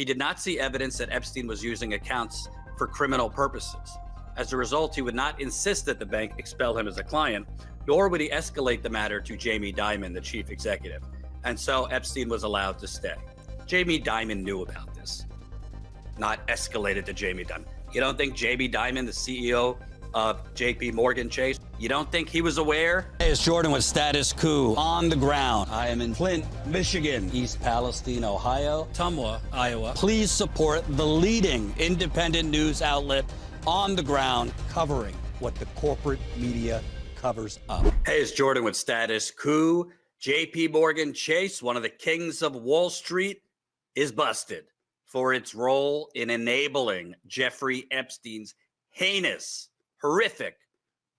He did not see evidence that Epstein was using accounts for criminal purposes. As a result, he would not insist that the bank expel him as a client, nor would he escalate the matter to Jamie Dimon, the chief executive. And so Epstein was allowed to stay. Jamie Dimon knew about this, not escalated to Jamie Dimon. You don't think Jamie Dimon, the CEO of JPMorgan Chase, you don't think he was aware? Hey, it's Jordan with Status Coup on the ground. I am in Flint, Michigan, East Palestine, Ohio, Tumwa, Iowa. Please support the leading independent news outlet on the ground covering what the corporate media covers up. Hey, it's Jordan with Status Coup. JPMorgan Chase, one of the kings of Wall Street, is busted for its role in enabling Jeffrey Epstein's heinous, horrific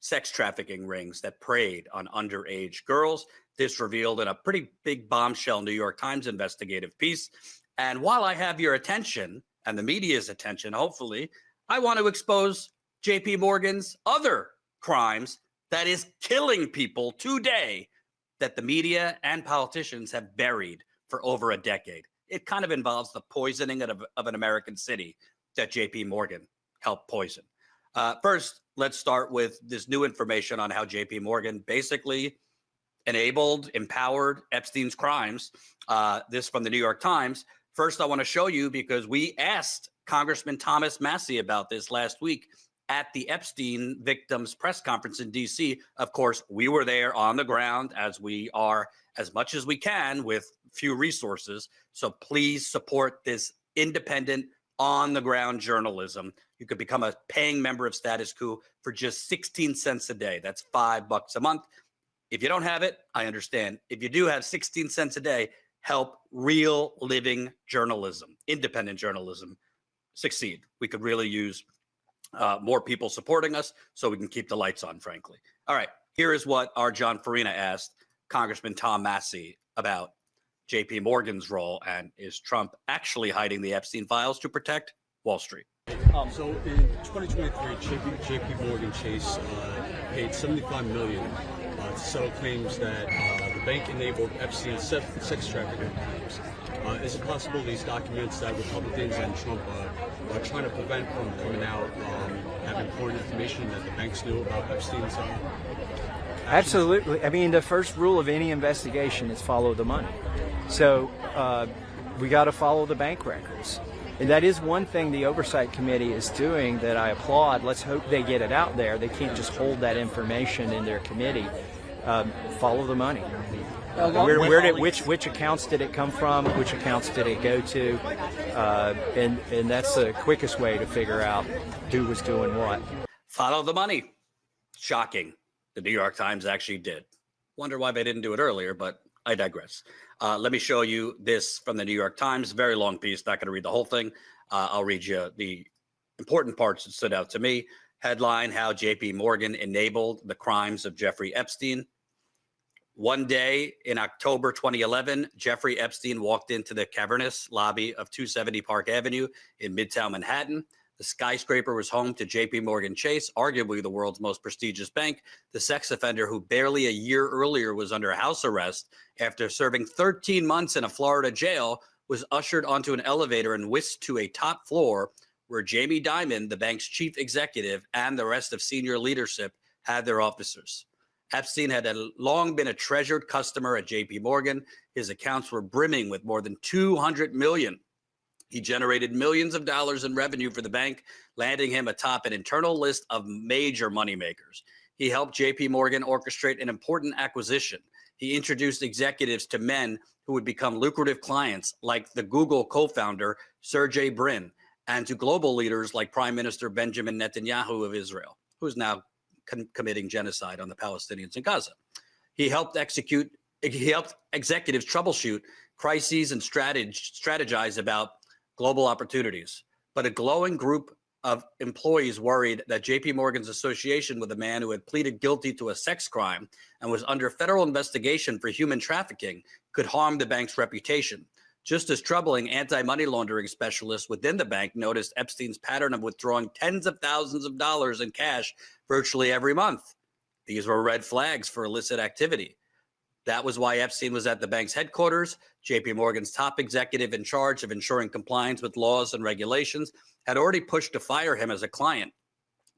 sex trafficking rings that preyed on underage girls. This revealed in a pretty big bombshell New York Times investigative piece. And while I have your attention and the media's attention, hopefully, I want to expose JP Morgan's other crimes that is killing people today that the media and politicians have buried for over a decade. It kind of involves the poisoning of an American city that JP Morgan helped poison. First, let's start with this new information on how JP Morgan basically enabled, empowered Epstein's crimes. This from the New York Times. First, I want to show you because we asked Congressman Thomas Massie about this last week at the Epstein victims press conference in D.C. Of course, we were there on the ground, as we are as much as we can with few resources. So please support this independent, on-the-ground journalism. You could become a paying member of Status Coup for just 16 cents a day. That's $5 a month. If you don't have it, I understand. If you do have 16 cents a day, help real living journalism, independent journalism, succeed. We could really use more people supporting us so we can keep the lights on, frankly. All right, here is what our John Farina asked Congressman Tom Massie about JP Morgan's role, and is Trump actually hiding the Epstein files to protect Wall Street? So in 2023, JP Morgan Chase paid $75 million to settle claims that the bank enabled Epstein's sex trafficking claims. Is it possible these documents that Republicans and Trump are trying to prevent from coming out have important information that the banks knew about Epstein's? Absolutely. I mean, the first rule of any investigation is follow the money. So we got to follow the bank records. And that is one thing the Oversight Committee is doing that I applaud. Let's hope they get it out there. They can't just hold that information in their committee. Follow the money. Which accounts did it come from? Which accounts did it go to? And that's the quickest way to figure out who was doing what. Follow the money. Shocking. The New York Times actually did. Wonder why they didn't do it earlier, but I digress. Let me show you this from the New York Times. Very long piece. Not going to read the whole thing. I'll read you the important parts that stood out to me. Headline: How JP Morgan enabled the crimes of Jeffrey Epstein. One day in October 2011, Jeffrey Epstein walked into the cavernous lobby of 270 Park Avenue in Midtown Manhattan. The skyscraper was home to JP Morgan Chase, arguably the world's most prestigious bank. The sex offender, who barely a year earlier was under house arrest after serving 13 months in a Florida jail, was ushered onto an elevator and whisked to a top floor where Jamie Dimon, the bank's chief executive, and the rest of senior leadership had their offices. Epstein had long been a treasured customer at JP Morgan. His accounts were brimming with more than $200 million. He generated millions of dollars in revenue for the bank, landing him atop an internal list of major moneymakers. He helped JP Morgan orchestrate an important acquisition. He introduced executives to men who would become lucrative clients, like the Google co-founder Sergey Brin, and to global leaders like Prime Minister Benjamin Netanyahu of Israel, who is now committing genocide on the Palestinians in Gaza. He helped executives troubleshoot crises and strategize about global opportunities. But a glowing group of employees worried that JP Morgan's association with a man who had pleaded guilty to a sex crime and was under federal investigation for human trafficking could harm the bank's reputation. Just as troubling, anti-money laundering specialists within the bank noticed Epstein's pattern of withdrawing tens of thousands of dollars in cash virtually every month. These were red flags for illicit activity. That was why Epstein was at the bank's headquarters. JPMorgan's top executive in charge of ensuring compliance with laws and regulations had already pushed to fire him as a client.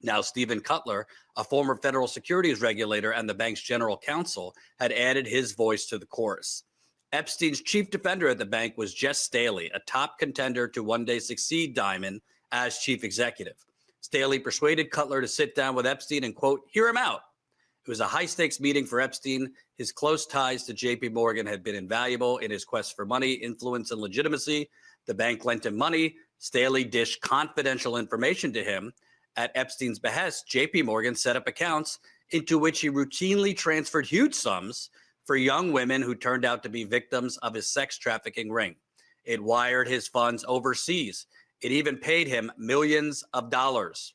Now, Stephen Cutler, a former federal securities regulator and the bank's general counsel, had added his voice to the chorus. Epstein's chief defender at the bank was Jess Staley, a top contender to one day succeed Diamond as chief executive. Staley persuaded Cutler to sit down with Epstein and, quote, hear him out. It was a high-stakes meeting for Epstein. His close ties to JPMorgan had been invaluable in his quest for money, influence, and legitimacy. The bank lent him money. Staley dished confidential information to him. At Epstein's behest, JPMorgan set up accounts into which he routinely transferred huge sums for young women who turned out to be victims of his sex trafficking ring. It wired his funds overseas. It even paid him millions of dollars.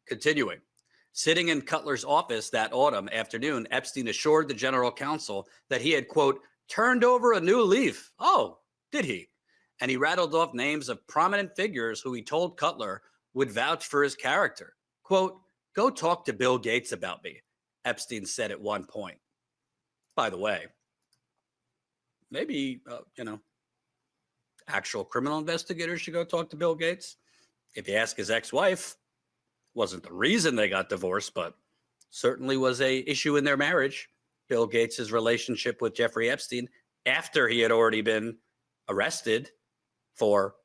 Continuing. Sitting in Cutler's office that autumn afternoon, Epstein assured the general counsel that he had, quote, turned over a new leaf. Oh, did he? And he rattled off names of prominent figures who he told Cutler would vouch for his character. Quote, go talk to Bill Gates about me, Epstein said at one point. By the way, maybe, actual criminal investigators should go talk to Bill Gates. If you ask his ex-wife, wasn't the reason they got divorced, but certainly was a issue in their marriage. Bill Gates' relationship with Jeffrey Epstein after he had already been arrested for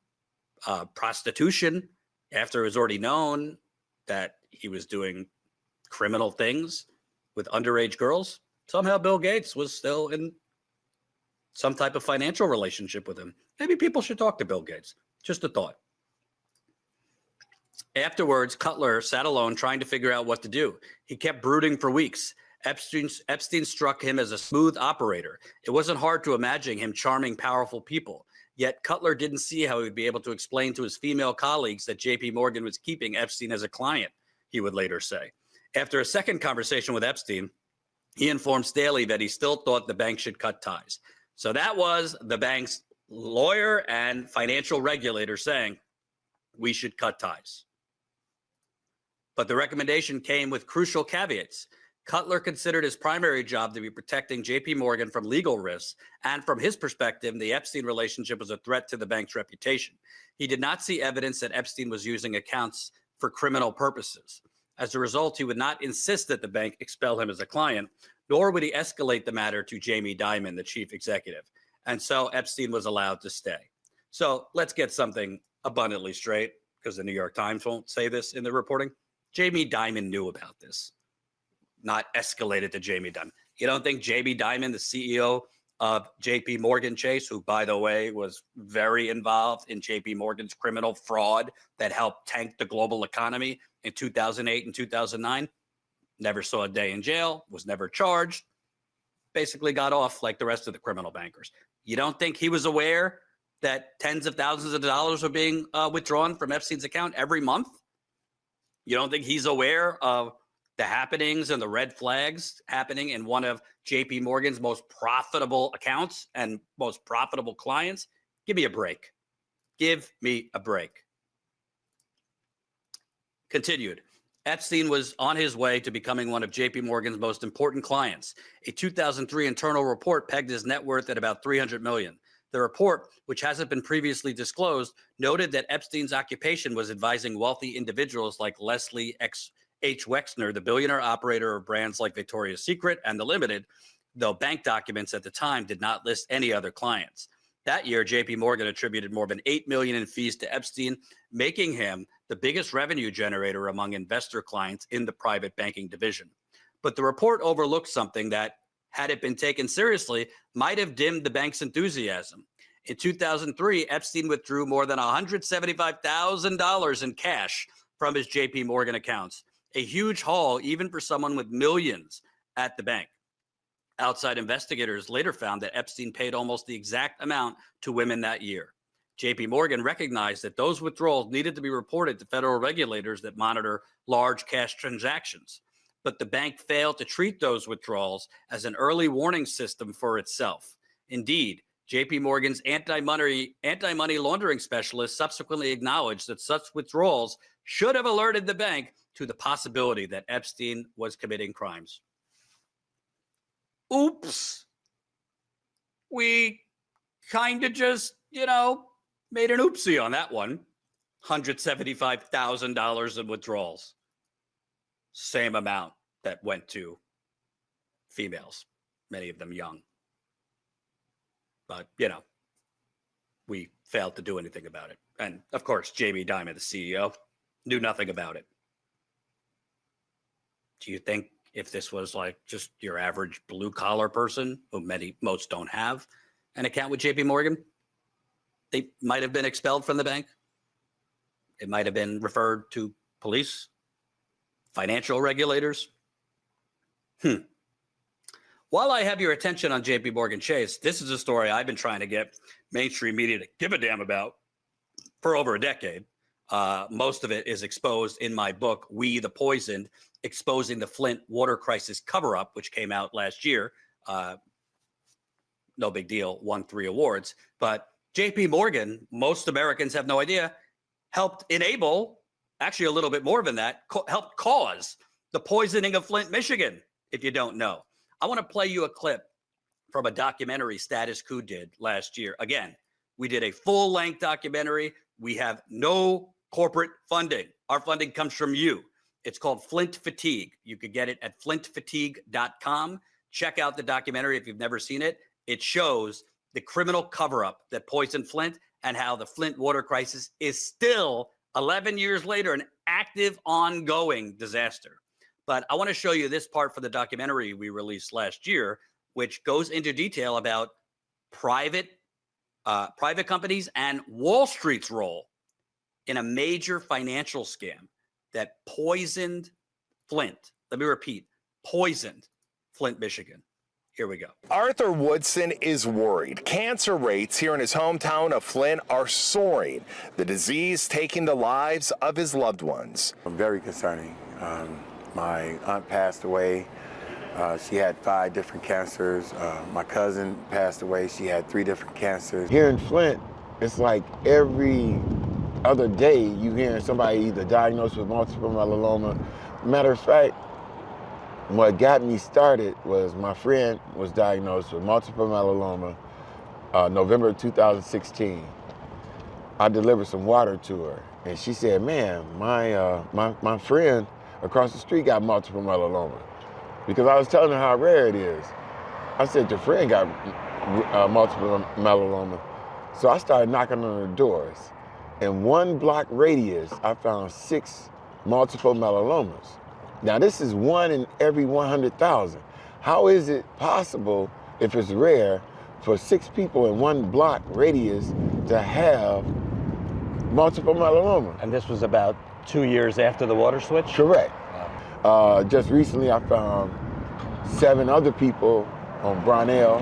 prostitution, after it was already known that he was doing criminal things with underage girls. Somehow Bill Gates was still in some type of financial relationship with him. Maybe people should talk to Bill Gates. Just a thought. Afterwards, Cutler sat alone trying to figure out what to do. He kept brooding for weeks. Epstein struck him as a smooth operator. It wasn't hard to imagine him charming powerful people. Yet Cutler didn't see how he would be able to explain to his female colleagues that JPMorgan was keeping Epstein as a client, he would later say. After a second conversation with Epstein, he informed Staley that he still thought the bank should cut ties. So that was the bank's lawyer and financial regulator saying, we should cut ties. But the recommendation came with crucial caveats. Cutler considered his primary job to be protecting JPMorgan from legal risks, and from his perspective, the Epstein relationship was a threat to the bank's reputation. He did not see evidence that Epstein was using accounts for criminal purposes. As a result, he would not insist that the bank expel him as a client, nor would he escalate the matter to Jamie Dimon, the chief executive. And so Epstein was allowed to stay. So let's get something abundantly straight, because the New York Times won't say this in the reporting. Jamie Dimon knew about this, not escalated to Jamie Dimon. You don't think Jamie Dimon, the CEO of JPMorgan Chase, who, by the way, was very involved in JPMorgan's criminal fraud that helped tank the global economy in 2008 and 2009, never saw a day in jail, was never charged, basically got off like the rest of the criminal bankers. You don't think he was aware that tens of thousands of dollars were being withdrawn from Epstein's account every month? You don't think he's aware of the happenings and the red flags happening in one of JPMorgan's most profitable accounts and most profitable clients? Give me a break. Give me a break. Continued. Epstein was on his way to becoming one of JPMorgan's most important clients. A 2003 internal report pegged his net worth at about $300 million. The report, which hasn't been previously disclosed, noted that Epstein's occupation was advising wealthy individuals like Leslie H. Wexner, the billionaire operator of brands like Victoria's Secret and The Limited, though bank documents at the time did not list any other clients. That year, JPMorgan attributed more than $8 million in fees to Epstein, making him the biggest revenue generator among investor clients in the private banking division. But the report overlooked something that, had it been taken seriously, might have dimmed the bank's enthusiasm. In 2003, Epstein withdrew more than $175,000 in cash from his JPMorgan accounts, a huge haul even for someone with millions at the bank. Outside investigators later found that Epstein paid almost the exact amount to women that year. JPMorgan recognized that those withdrawals needed to be reported to federal regulators that monitor large cash transactions. But the bank failed to treat those withdrawals as an early warning system for itself. Indeed, JPMorgan's anti-money laundering specialist subsequently acknowledged that such withdrawals should have alerted the bank to the possibility that Epstein was committing crimes. oops, we kind of just, made an oopsie on that one. $175,000 in withdrawals. Same amount that went to females, many of them young. But, we failed to do anything about it. And of course, Jamie Dimon, the CEO, knew nothing about it. Do you think if this was like just your average blue collar person, who most don't have an account with JPMorgan, they might have been expelled from the bank? It might have been referred to police, financial regulators. While I have your attention on JPMorgan Chase, this is a story I've been trying to get mainstream media to give a damn about for over a decade. Most of it is exposed in my book, We the Poisoned, Exposing the Flint Water Crisis Cover-Up, which came out last year. No big deal, won 3 awards. But JPMorgan, most Americans have no idea, helped enable, actually a little bit more than that, helped cause the poisoning of Flint, Michigan, if you don't know. I want to play you a clip from a documentary Status Coup did last year. Again, we did a full-length documentary. We have no corporate funding. Our funding comes from you. It's called Flint Fatigue. You could get it at flintfatigue.com. Check out the documentary if you've never seen it. It shows the criminal cover-up that poisoned Flint and how the Flint water crisis is still, 11 years later, an active, ongoing disaster. But I want to show you this part for the documentary we released last year, which goes into detail about private companies and Wall Street's role in a major financial scam that poisoned Flint. Let me repeat, poisoned Flint, Michigan. Here we go. Arthur Woodson is worried. Cancer rates here in his hometown of Flint are soaring. The disease taking the lives of his loved ones. Very concerning. My aunt passed away. She had 5 different cancers. My cousin passed away. She had 3 different cancers. Here in Flint, it's like every other day you hear somebody either diagnosed with multiple myeloma. Matter of fact, what got me started was my friend was diagnosed with multiple myeloma November 2016. I delivered some water to her, and she said, man, my friend across the street got multiple myeloma. Because I was telling her how rare it is. I said, your friend got multiple myeloma. So I started knocking on her doors. In 1 block radius, I found 6 multiple myellomas. Now this is 1 in every 100,000. How is it possible, if it's rare, for 6 people in 1 block radius to have multiple myeloma? And this was about 2 years after the water switch? Correct. Just recently I found 7 other people on Brownell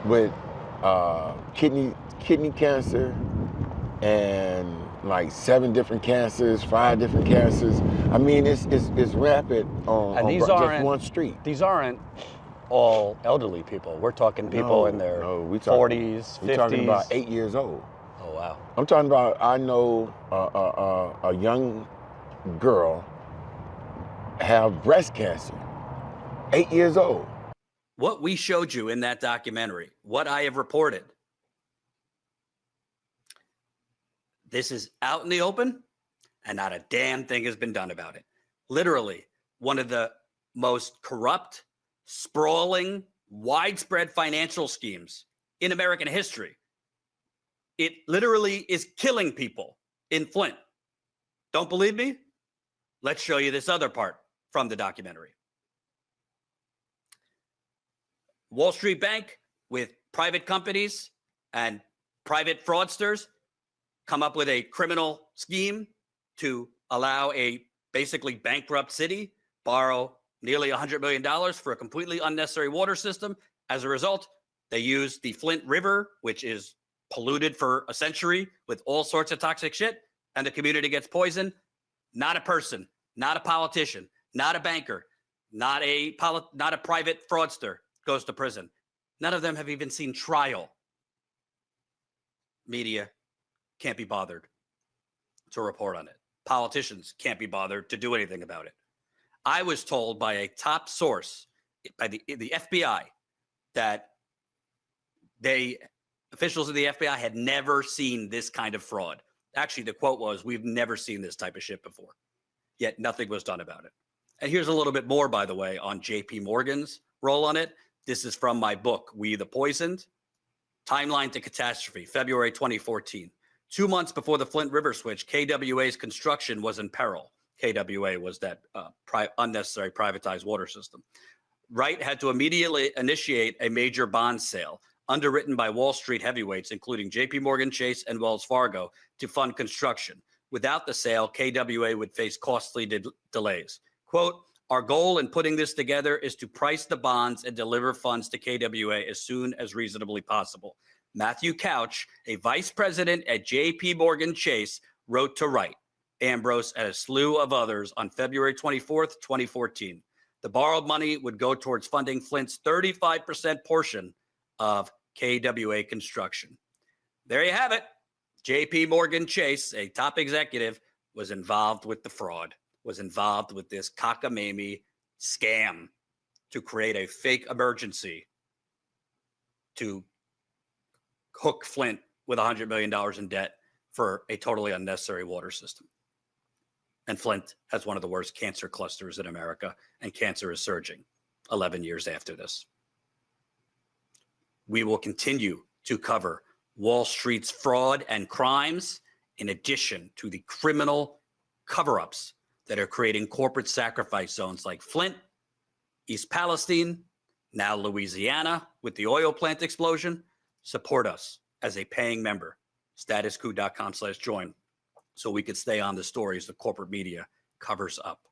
with kidney cancer and like 7 different cancers, 5 different cancers. I mean, it's rapid on just one street. These aren't all elderly people. We're talking people in their 40s, 50s. We're talking about 8 years old. Oh, wow. I'm talking about, I know a young girl have breast cancer, 8 years old. What we showed you in that documentary, what I have reported, this is out in the open, and not a damn thing has been done about it. Literally, one of the most corrupt, sprawling, widespread financial schemes in American history. It literally is killing people in Flint. Don't believe me? Let's show you this other part from the documentary. Wall Street Bank with private companies and private fraudsters come up with a criminal scheme to allow a basically bankrupt city borrow nearly $100 million for a completely unnecessary water system. As a result, they use the Flint River, which is polluted for a century with all sorts of toxic shit, and the community gets poisoned. Not a person, not a politician, not a banker, not a private fraudster goes to prison. None of them have even seen trial. Media can't be bothered to report on it. Politicians can't be bothered to do anything about it. I was told by a top source, by the FBI, that officials of the FBI had never seen this kind of fraud. Actually, the quote was, "We've never seen this type of shit before." Yet nothing was done about it. And here's a little bit more, by the way, on JPMorgan's role on it. This is from my book, We the Poisoned. Timeline to Catastrophe, February 2014. 2 months before the Flint River switch, KWA's construction was in peril. KWA was that unnecessary privatized water system. Wright had to immediately initiate a major bond sale, underwritten by Wall Street heavyweights, including JPMorgan Chase and Wells Fargo, to fund construction. Without the sale, KWA would face costly delays. Quote, "Our goal in putting this together is to price the bonds and deliver funds to KWA as soon as reasonably possible." Matthew Couch, a vice president at JPMorgan Chase, wrote to Wright, Ambrose, and a slew of others on February 24th, 2014. The borrowed money would go towards funding Flint's 35% portion of KWA construction. There you have it. JPMorgan Chase, a top executive, was involved with the fraud, was involved with this cockamamie scam to create a fake emergency to hook Flint with $100 million in debt for a totally unnecessary water system. And Flint has one of the worst cancer clusters in America, and cancer is surging 11 years after this. We will continue to cover Wall Street's fraud and crimes, in addition to the criminal cover-ups that are creating corporate sacrifice zones like Flint, East Palestine, now Louisiana with the oil plant explosion. Support us as a paying member, statuscoup.com/join, so we could stay on the stories the corporate media covers up.